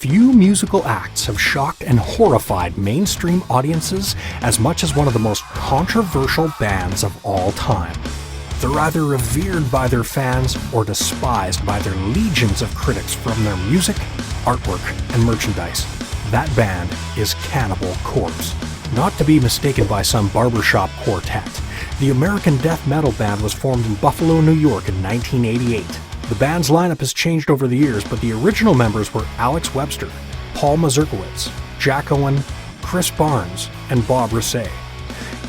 Few musical acts have shocked and horrified mainstream audiences as much as one of the most controversial bands of all time. They're either revered by their fans or despised by their legions of critics from their music, artwork, and merchandise. That band is Cannibal Corpse. Not to be mistaken by some barbershop quartet, the American death metal band was formed in Buffalo, New York in 1988. The band's lineup has changed over the years, but the original members were Alex Webster, Paul Mazurkiewicz, Jack Owen, Chris Barnes, and Bob Rusay.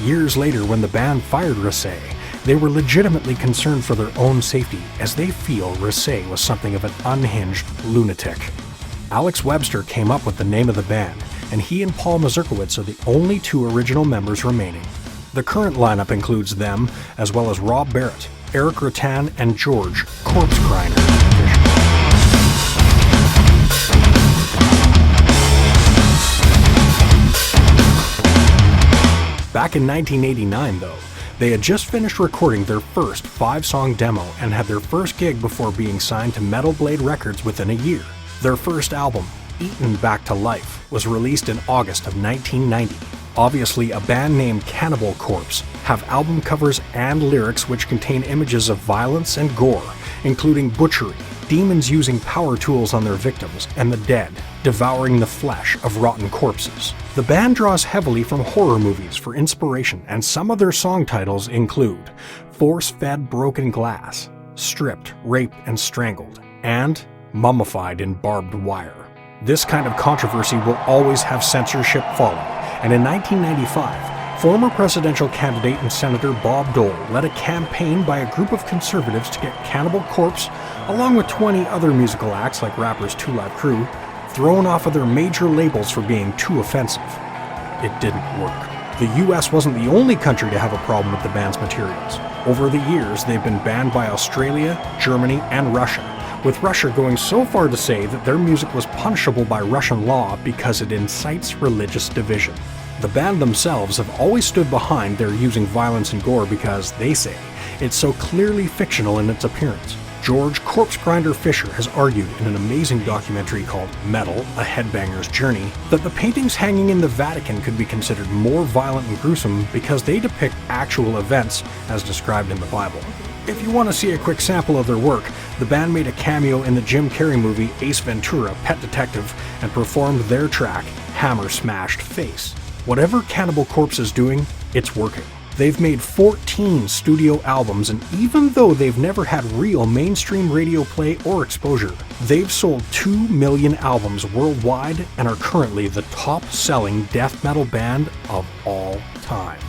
Years later, when the band fired Rusay, they were legitimately concerned for their own safety, as they feel Rusay was something of an unhinged lunatic. Alex Webster came up with the name of the band, and he and Paul Mazurkiewicz are the only two original members remaining. The current lineup includes them, as well as Rob Barrett, Eric Rattan, and George Corpse Grinder. Back in 1989, though, they had just finished recording their first 5-song demo and had their first gig before being signed to Metal Blade Records within a year. Their first album, Eaten Back to Life, was released in August of 1990. Obviously, a band named Cannibal Corpse have album covers and lyrics which contain images of violence and gore, including butchery, demons using power tools on their victims, and the dead devouring the flesh of rotten corpses. The band draws heavily from horror movies for inspiration, and some of their song titles include Force-Fed Broken Glass, Stripped, Raped, and Strangled, and Mummified in Barbed Wire. This kind of controversy will always have censorship follow, and in 1995, former presidential candidate and Senator Bob Dole led a campaign by a group of conservatives to get Cannibal Corpse, along with 20 other musical acts like rappers Two Live Crew, thrown off of their major labels for being too offensive. It didn't work. The US wasn't the only country to have a problem with the band's materials. Over the years, they've been banned by Australia, Germany, and Russia, with Russia going so far to say that their music was punishable by Russian law because it incites religious division. The band themselves have always stood behind their using violence and gore because, they say, it's so clearly fictional in its appearance. George Corpse Grinder Fisher has argued in an amazing documentary called Metal, A Headbanger's Journey, that the paintings hanging in the Vatican could be considered more violent and gruesome because they depict actual events as described in the Bible. If you want to see a quick sample of their work, the band made a cameo in the Jim Carrey movie Ace Ventura: Pet Detective and performed their track, Hammer Smashed Face. Whatever Cannibal Corpse is doing, it's working. They've made 14 studio albums, and even though they've never had real mainstream radio play or exposure, they've sold 2 million albums worldwide and are currently the top-selling death metal band of all time.